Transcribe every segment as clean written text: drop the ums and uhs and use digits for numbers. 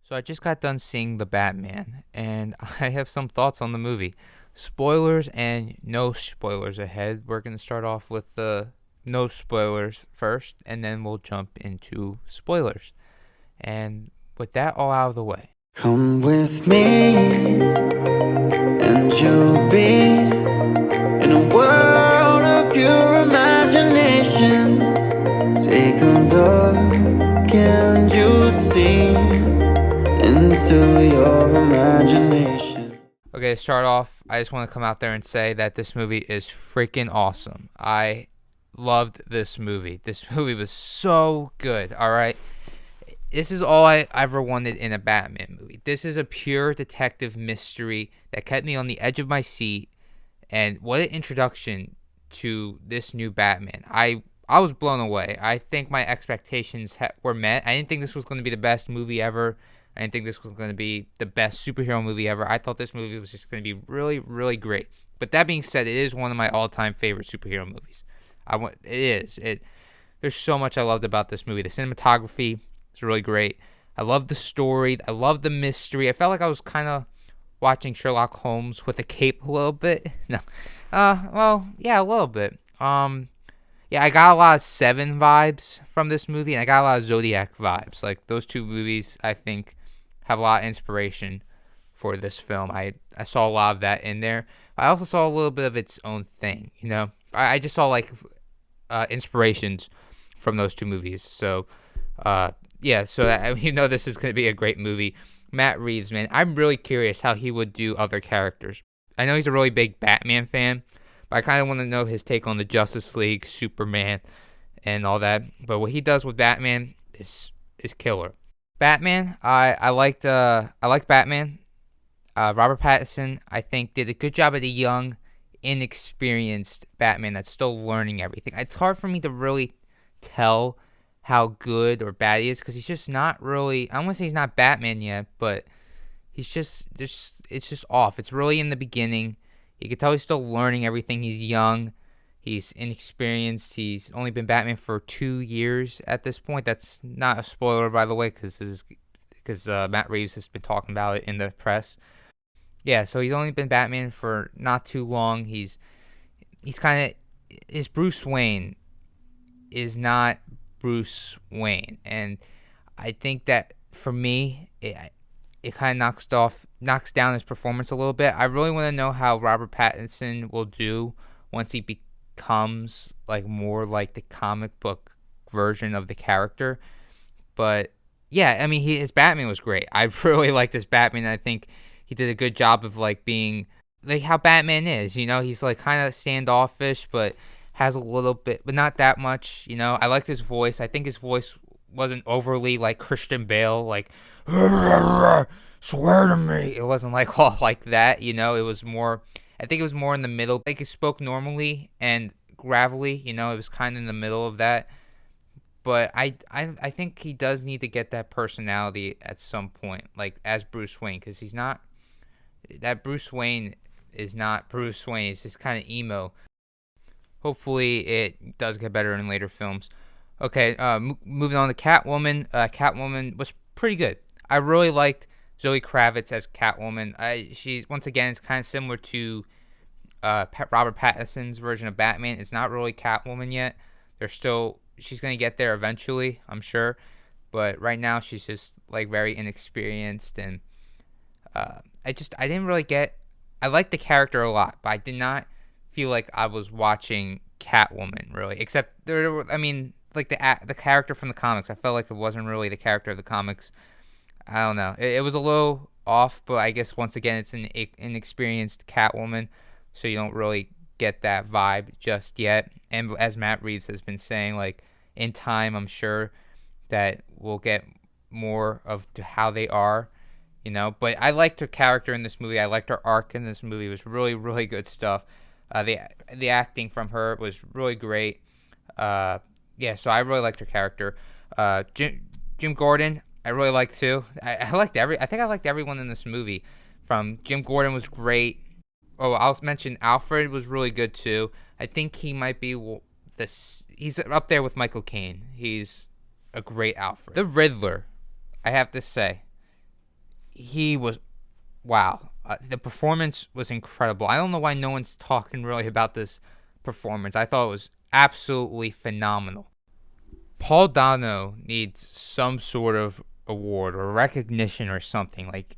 So I just got done seeing The Batman, and I have some thoughts on the movie. Spoilers and no spoilers ahead. We're going to start off with the no spoilers first, and then we'll jump into spoilers. And with that all out of the way. Come with me, and you'll be in a world of pure imagination. Take a look, and you'll see into your imagination. Okay, to start off, I just want to come out there and say that this movie is freaking awesome. I loved this movie. This movie was so good, alright? This is all I ever wanted in a Batman movie. This is a pure detective mystery that kept me on the edge of my seat. And what an introduction to this new Batman. I was blown away. I think my expectations were met. I didn't think this was going to be the best movie ever. I didn't think this was going to be the best superhero movie ever. I thought this movie was just going to be really, really great. But that being said, it is one of my all-time favorite superhero movies. It is. There's so much I loved about this movie. The cinematography is really great. I love the story. I love the mystery. I felt like I was kind of watching Sherlock Holmes with a cape a little bit. No. Well, yeah, a little bit. Yeah, I got a lot of Seven vibes from this movie, and I got a lot of Zodiac vibes. Like, those two movies, I think, have a lot of inspiration for this film. I saw a lot of that in there. I also saw a little bit of its own thing, you know? I just saw, like, inspirations from those two movies. So, yeah, so this is going to be a great movie. Matt Reeves, man, I'm really curious how he would do other characters. I know he's a really big Batman fan, but I kind of want to know his take on the Justice League, Superman, and all that. But what he does with Batman is killer. Batman, I liked Batman. Robert Pattinson, I think, did a good job at a young, inexperienced Batman that's still learning everything. It's hard for me to really tell how good or bad he is because he's just not really. I don't want to say he's not Batman yet, but he's it's just off. It's really in the beginning. You can tell he's still learning everything. He's young. He's inexperienced. He's only been Batman for 2 years at this point. That's not a spoiler, by the way, because Matt Reeves has been talking about it in the press. Yeah, so he's only been Batman for not too long. He's kind of his Bruce Wayne is not Bruce Wayne, and I think that for me, it kind of knocks down his performance a little bit. I really want to know how Robert Pattinson will do once he becomes like more like the comic book version of the character. But yeah, I mean, his Batman was great. I really liked his Batman. I think he did a good job of like being like how Batman is. You know, he's like kind of standoffish, but has a little bit, but not that much. You know, I liked his voice. I think his voice wasn't overly like Christian Bale, like swear to me. It wasn't like all like that. You know, it was more. I think it was more in the middle. Like he spoke normally and gravelly. You know, it was kind of in the middle of that. But I think he does need to get that personality at some point, like as Bruce Wayne, because he's not. That Bruce Wayne is not Bruce Wayne. It's just kind of emo. Hopefully, it does get better in later films. Okay, moving on to Catwoman. Catwoman was pretty good. I really liked Zoe Kravitz as Catwoman. She's once again, it's kind of similar to Robert Pattinson's version of Batman. It's not really Catwoman yet. She's gonna get there eventually, I'm sure. But right now, she's just like very inexperienced, and I didn't really get. I liked the character a lot, but I did not feel like I was watching Catwoman really. Except I mean, like the character from the comics. I felt like it wasn't really the character of the comics. I don't know. It was a little off, but I guess once again, it's an inexperienced Catwoman, so you don't really get that vibe just yet. And as Matt Reeves has been saying, like in time, I'm sure that we'll get more of how they are. You know, but I liked her character in this movie. I liked her arc in this movie. It was really, really good stuff. The acting from her was really great. Yeah, so I really liked her character. Jim Gordon, I really liked too. I liked I think I liked everyone in this movie. From Jim Gordon was great. Oh, I'll mention Alfred was really good too. I think he might be he's up there with Michael Caine. He's a great Alfred. The Riddler, I have to say, he was wow. The performance was incredible. I don't know why no one's talking really about this performance. I thought it was absolutely phenomenal. Paul Dano needs some sort of award or recognition or something. Like,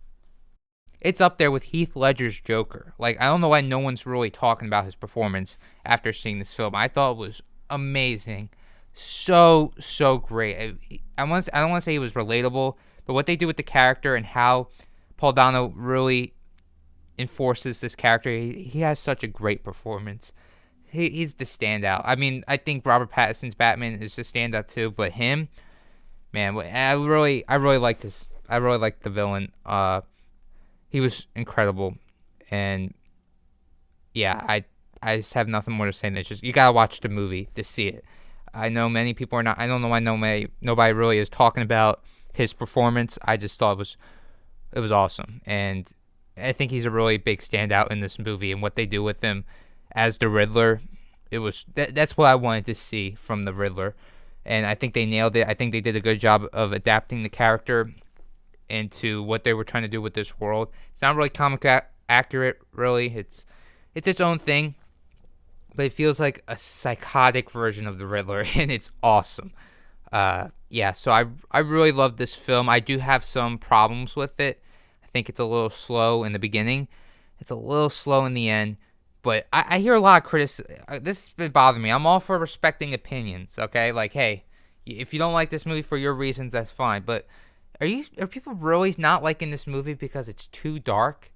it's up there with Heath Ledger's Joker. Like, I don't know why no one's really talking about his performance after seeing this film. I thought it was amazing. So great. I don't want to say he was relatable, but what they do with the character and how Paul Dano really enforces this character, he has such a great performance. He's the standout. I mean, I think Robert Pattinson's Batman is the standout too, but him, man, I really liked this. I really liked the villain. He was incredible, and yeah, I just have nothing more to say than it's just you gotta watch the movie to see it. I know many people are not. I don't know why nobody really is talking about his performance. I just thought it was awesome, and I think he's a really big standout in this movie and what they do with him as the Riddler. That's what I wanted to see from the Riddler, and I think they nailed it. I think they did a good job of adapting the character into what they were trying to do with this world. It's not really accurate, really. It's its own thing, but it feels like a psychotic version of the Riddler, and it's awesome. Yeah, so I really love this film. I do have some problems with it. I think it's a little slow in the beginning. It's a little slow in the end. But I hear a lot of criticism. This has been bothering me. I'm all for respecting opinions, okay? Like, hey, if you don't like this movie for your reasons, that's fine. But are people really not liking this movie because it's too dark?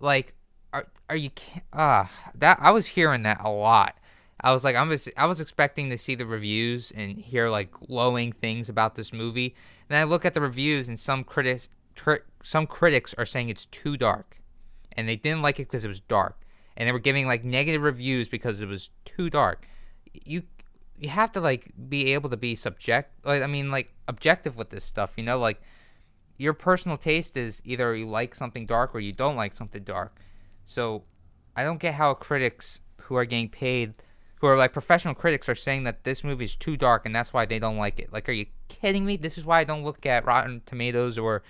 Like, are you that I was hearing that a lot. I was like, I was expecting to see the reviews and hear like glowing things about this movie. And then I look at the reviews and some critics are saying it's too dark, and they didn't like it because it was dark, and they were giving like negative reviews because it was too dark. You you have to like be able to be like objective with this stuff, you know, like your personal taste is either you like something dark or you don't like something dark. So I don't get how critics who are getting paid, who are like professional critics, are saying that this movie is too dark and that's why they don't like it. Like, are you kidding me? This is why I don't look at Rotten Tomatoes or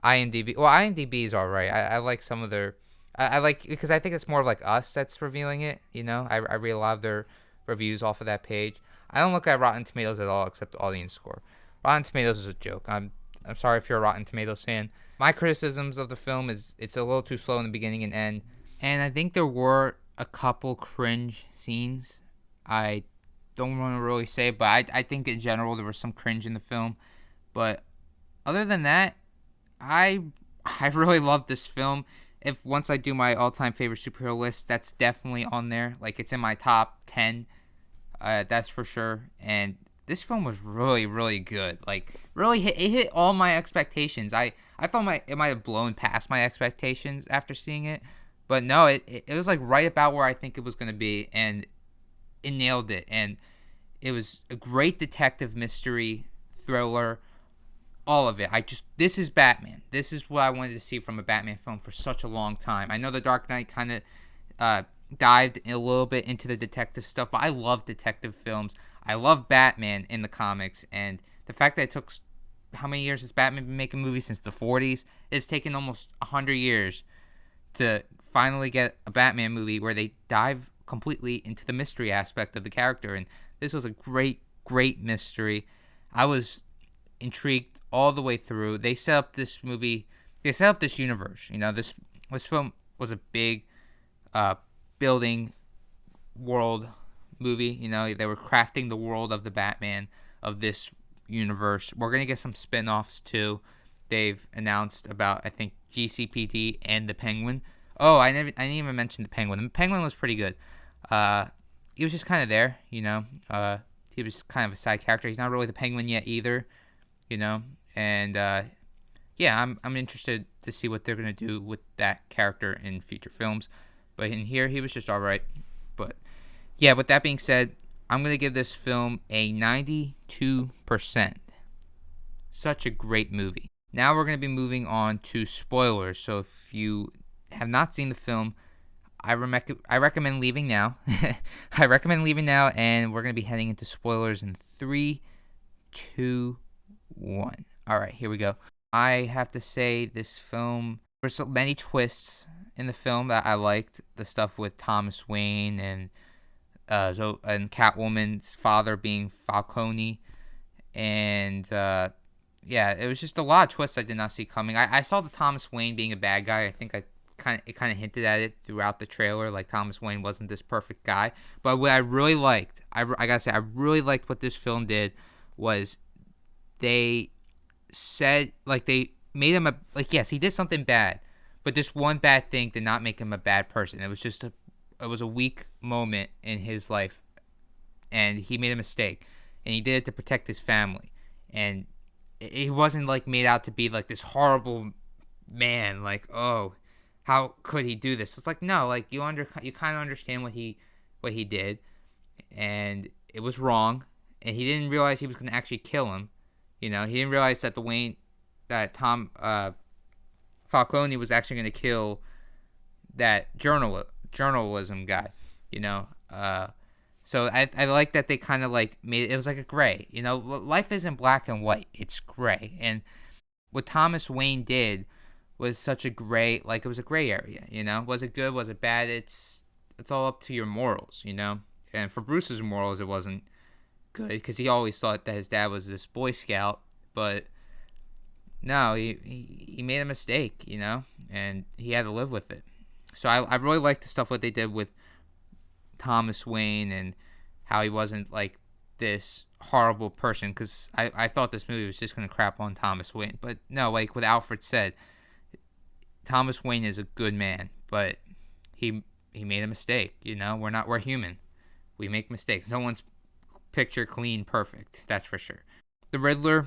IMDb. Well, IMDb is all right. I like some of their. I like because I think it's more of like us that's reviewing it. You know, I read a lot of their reviews off of that page. I don't look at Rotten Tomatoes at all except the audience score. Rotten Tomatoes is a joke. I'm sorry if you're a Rotten Tomatoes fan. My criticisms of the film is it's a little too slow in the beginning and end, and I think there were a couple cringe scenes. I don't want to really say, but I think in general there was some cringe in the film. But other than that, I really love this film. If once I do my all-time favorite superhero list, that's definitely on there. Like, it's in my top 10. That's for sure. And this film was really, really good. Like, really it hit all my expectations. I thought it might have blown past my expectations after seeing it, but no, it was like right about where I think it was going to be, and it nailed it. And it was a great detective mystery thriller. All of it. This is Batman. This is what I wanted to see from a Batman film for such a long time. I know The Dark Knight kind of dived a little bit into the detective stuff, but I love detective films. I love Batman in the comics, and the fact that it took, how many years has Batman been making movies? Since the 40s? It's taken almost 100 years to finally get a Batman movie where they dive completely into the mystery aspect of the character, and this was a great, great mystery. I was intrigued all the way through. They set up this movie. They set up this universe. You know, this film was a big building world movie. You know, they were crafting the world of the Batman of this universe. We're gonna get some spin-offs too. They've announced about, I think, GCPD and the Penguin. Oh, I didn't even mention the Penguin. The Penguin was pretty good. He was just kind of there. You know, he was kind of a side character. He's not really the Penguin yet either. You know. And yeah, I'm interested to see what they're gonna do with that character in future films. But in here, he was just all right. But yeah, with that being said, I'm gonna give this film a 92%. Such a great movie. Now we're gonna be moving on to spoilers. So if you have not seen the film, I recommend leaving now. I recommend leaving now, and we're gonna be heading into spoilers in 3, 2, 1. All right, here we go. I have to say this film, there's so many twists in the film that I liked. The stuff with Thomas Wayne and and Catwoman's father being Falcone, and yeah, it was just a lot of twists I did not see coming. I saw the Thomas Wayne being a bad guy. I think it kind of hinted at it throughout the trailer, like Thomas Wayne wasn't this perfect guy. But what I really liked, I gotta say, I really liked what this film did was they said, like, they made him yes, he did something bad, but this one bad thing did not make him a bad person. It was just it was a weak moment in his life, and he made a mistake, and he did it to protect his family, and he wasn't like made out to be like this horrible man, like, oh, how could he do this? It's like, no, like, you kind of understand what he did, and it was wrong, and he didn't realize he was going to actually kill him. He didn't realize that Tom Falcone was actually going to kill that journalism guy. You know, so I like that they kind of like made it was like a gray. Life isn't black and white; it's gray. And what Thomas Wayne did was such a gray, like, it was a gray area. Was it good? Was it bad? It's all up to your morals. And for Bruce's morals, it wasn't good because he always thought that his dad was this Boy Scout, but no, he made a mistake, and he had to live with it. So I really like the stuff what they did with Thomas Wayne and how he wasn't like this horrible person, because I thought this movie was just going to crap on Thomas Wayne, but no, like what Alfred said, Thomas Wayne is a good man, but he made a mistake. We're human, we make mistakes. No one's picture clean perfect, that's for sure. The Riddler,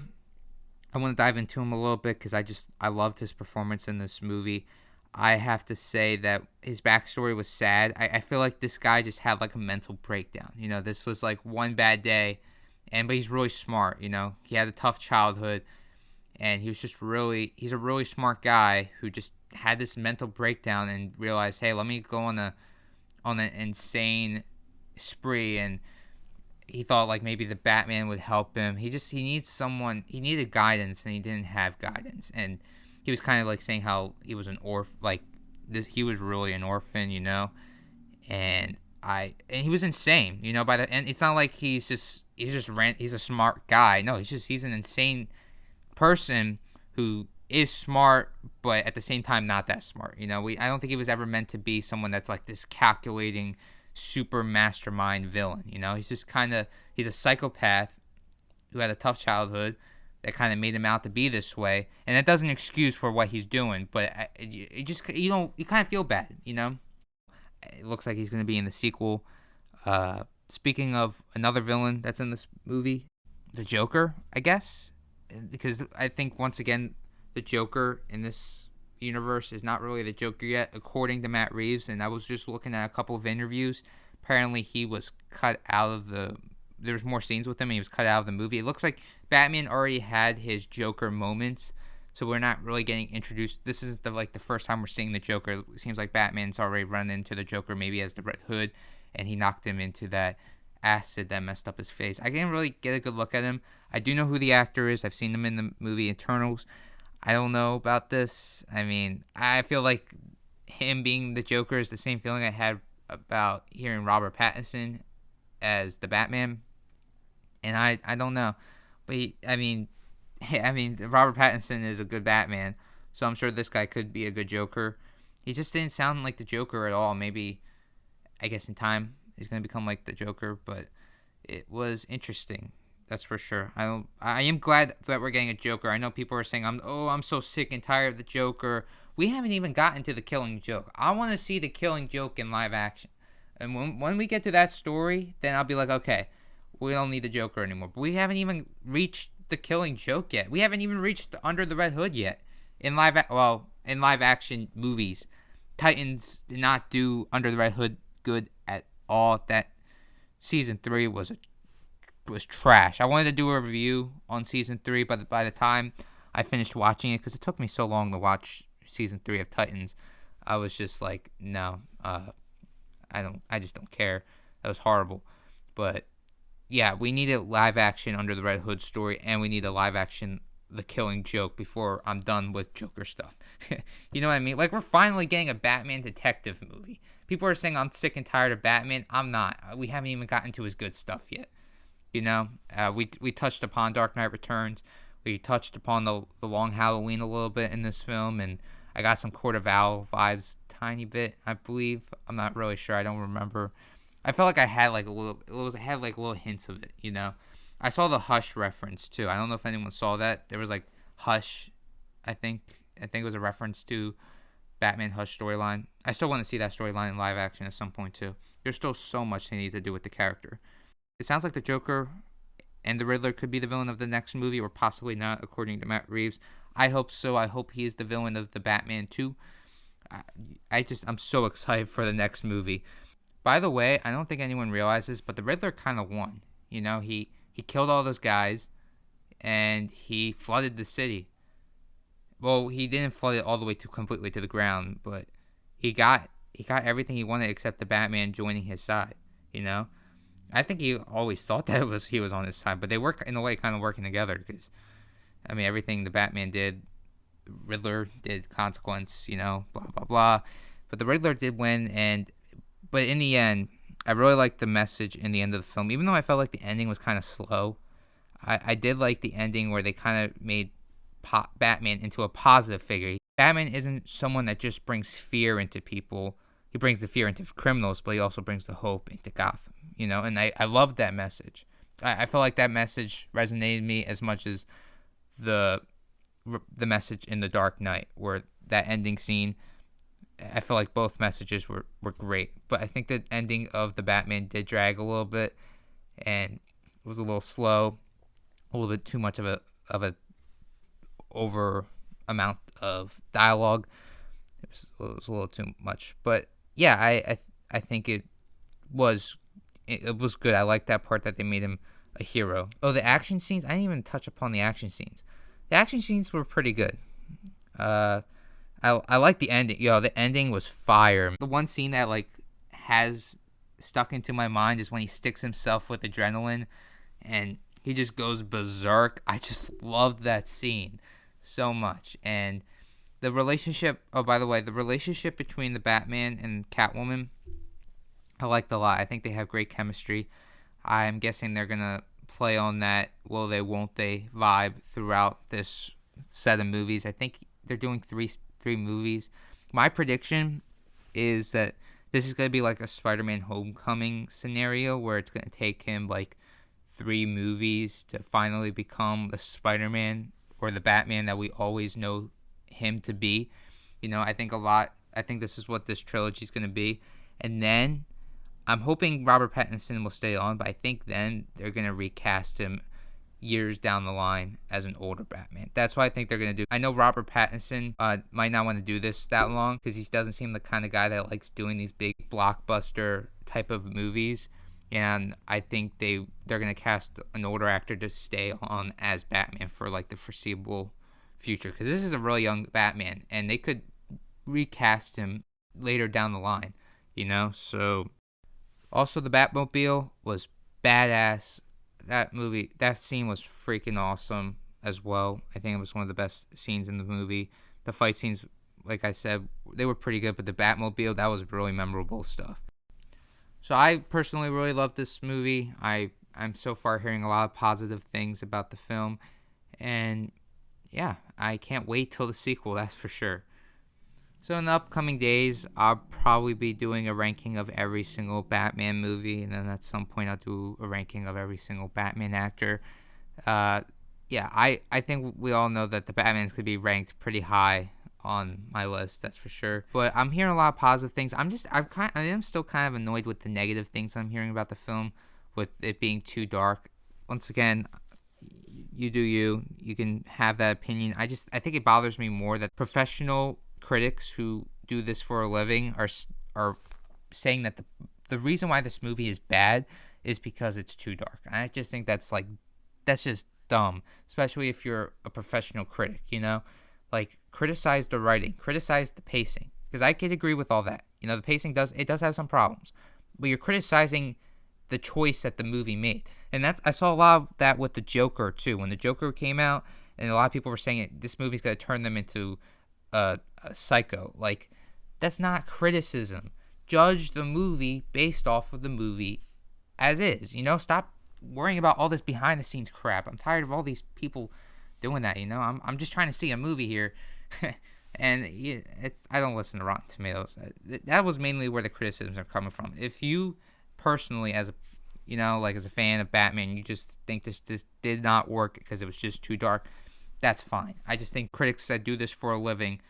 I want to dive into him a little bit because I loved his performance in this movie. I have to say that his backstory was sad. I feel like this guy just had like a mental breakdown. This was like one bad day, but he's really smart. He had a tough childhood, and he's a really smart guy who just had this mental breakdown and realized, hey, let me go on an insane spree. And he thought like maybe the Batman would help him. He needed guidance, and he didn't have guidance. And he was kind of like saying how he was an orphan, like this, he was really an orphan, and he was insane, by the end. It's not like he's a smart guy. No, he's an insane person who is smart, but at the same time not that smart. I don't think he was ever meant to be someone that's like this calculating super mastermind villain. He's just he's a psychopath who had a tough childhood that kind of made him out to be this way, and that doesn't excuse for what he's doing, but it just, you kind of feel bad. It looks like he's going to be in the sequel. Speaking of another villain that's in this movie, the Joker, I guess, because I think once again the Joker in this universe is not really the Joker yet, according to Matt Reeves. And I was just looking at a couple of interviews. Apparently he was cut out of there's more scenes with him, and he was cut out of the movie. It looks like Batman already had his Joker moments, so we're not really getting introduced. This is the first time we're seeing the Joker. It seems like Batman's already run into the Joker, maybe as the Red Hood, and he knocked him into that acid that messed up his face. I didn't really get a good look at him. I do know who the actor is. I've seen him in the movie Eternals. I don't know about this. I mean, I feel like him being the Joker is the same feeling I had about hearing Robert Pattinson as the Batman. And I don't know. But Robert Pattinson is a good Batman, so I'm sure this guy could be a good Joker. He just didn't sound like the Joker at all. Maybe, I guess in time, he's going to become like the Joker, but it was interesting. That's for sure. I am glad that we're getting a Joker. I know people are saying, I'm so sick and tired of the Joker. We haven't even gotten to the Killing Joke. I want to see the Killing Joke in live action. And when we get to that story, then I'll be like, okay, we don't need the Joker anymore. But we haven't even reached the Killing Joke yet. We haven't even reached Under the Red Hood yet. In live action movies, Titans did not do Under the Red Hood good at all. That season 3 was trash. I wanted to do a review on season 3, but by the time I finished watching it, because it took me so long to watch season 3 of Titans, I was just like, no, I just don't care. That was horrible. But yeah, we need a live action Under the Red Hood story, and we need a live action the Killing Joke before I'm done with Joker stuff. You know what I mean? Like, we're finally getting a Batman detective movie. People are saying I'm sick and tired of Batman. I'm not. We haven't even gotten to his good stuff yet. You know, we touched upon Dark Knight Returns. We touched upon the Long Halloween a little bit in this film, and I got some Court of Owl vibes, tiny bit, I believe. I'm not really sure. I don't remember. I felt like I had like a little. I had like little hints of it. You know, I saw the Hush reference too. I don't know if anyone saw that. There was like Hush. I think it was a reference to Batman Hush storyline. I still want to see that storyline in live action at some point too. There's still so much they need to do with the character. It sounds like the Joker and the Riddler could be the villain of the next movie, or possibly not, according to Matt Reeves. I hope so. I hope he is the villain of the Batman 2. I'm so excited for the next movie. By the way, I don't think anyone realizes, but the Riddler kind of won. You know, he killed all those guys, and he flooded the city. Well, he didn't flood it all the way completely to the ground, but he got everything he wanted except the Batman joining his side. You know, I think he always thought that he was on his side, but they work in a way kind of working together, because I mean, everything the Batman did, Riddler did consequence, you know, blah blah blah. But the Riddler did win, but in the end, I really liked the message in the end of the film. Even though I felt like the ending was kind of slow, I did like the ending where they kind of made Batman into a positive figure. Batman isn't someone that just brings fear into people. He brings the fear into criminals, but he also brings the hope into Gotham, you know, and I loved that message. I felt like that message resonated me as much as the message in The Dark Knight, where that ending scene, I feel like both messages were great. But I think the ending of the Batman did drag a little bit, and it was a little slow, a little bit too much of a over amount of dialogue. It was a little too much. But yeah, I think it was good. I like that part that they made him a hero. Oh, the action scenes, I didn't even touch upon the action scenes. The action scenes were pretty good. I like the ending. Yo, the ending was fire. The one scene that like has stuck into my mind is when he sticks himself with adrenaline and he just goes berserk. I just loved that scene so much. And the relationship, oh, by the way, the relationship between the Batman and Catwoman, I liked a lot. I think they have great chemistry. I'm guessing they're going to play on that will they, won't they vibe throughout this set of movies. I think they're doing three movies. My prediction is that this is going to be like a Spider-Man Homecoming scenario where it's going to take him like 3 movies to finally become the Spider-Man or the Batman that we always know him to be. You know, I think this is what this trilogy is going to be. And then I'm hoping Robert Pattinson will stay on, but I think then they're going to recast him years down the line as an older Batman. That's what I think they're going to do. I know Robert Pattinson might not want to do this that long because he doesn't seem the kind of guy that likes doing these big blockbuster type of movies. And I think they're going to cast an older actor to stay on as Batman for like the foreseeable future, because this is a really young Batman and they could recast him later down the line, you know? So also the Batmobile was badass. That scene was freaking awesome as well. I think it was one of the best scenes in the movie. The fight scenes, like I said, they were pretty good, but the Batmobile, that was really memorable stuff. So I personally really love this movie. I'm so far hearing a lot of positive things about the film, and yeah, I can't wait till the sequel, that's for sure. So in the upcoming days, I'll probably be doing a ranking of every single Batman movie, and then at some point I'll do a ranking of every single Batman actor. I think we all know that the Batmans could be ranked pretty high on my list, that's for sure. But I'm hearing a lot of positive things. I am still kind of annoyed with the negative things I'm hearing about the film, with it being too dark. Once again, you do you. You can have that opinion. I think it bothers me more that professional critics who do this for a living are saying that the reason why this movie is bad is because it's too dark. I just think that's just dumb, especially if you're a professional critic, you know? Like, criticize the writing, criticize the pacing, because I could agree with all that. You know, the pacing does have some problems, but you're criticizing the choice that the movie made. And I saw a lot of that with the Joker too. When the Joker came out and a lot of people were saying this movie's gonna turn them into a psycho. Like, that's not criticism. Judge the movie based off of the movie as is. Stop worrying about all this behind the scenes crap. I'm tired of all these people doing that. I'm just trying to see a movie here. And I don't listen to Rotten Tomatoes. That was mainly where the criticisms are coming from. If you personally, as a fan of Batman, you just think this did not work because it was just too dark, that's fine. I just think critics that do this for a living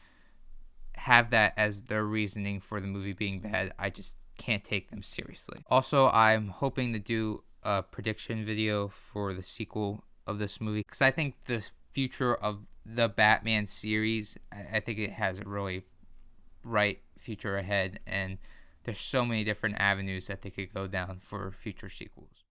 have that as their reasoning for the movie being bad. I just can't take them seriously. Also, I'm hoping to do a prediction video for the sequel of this movie, because I think the future of the Batman series, I think it has a really bright future ahead, and there's so many different avenues that they could go down for future sequels.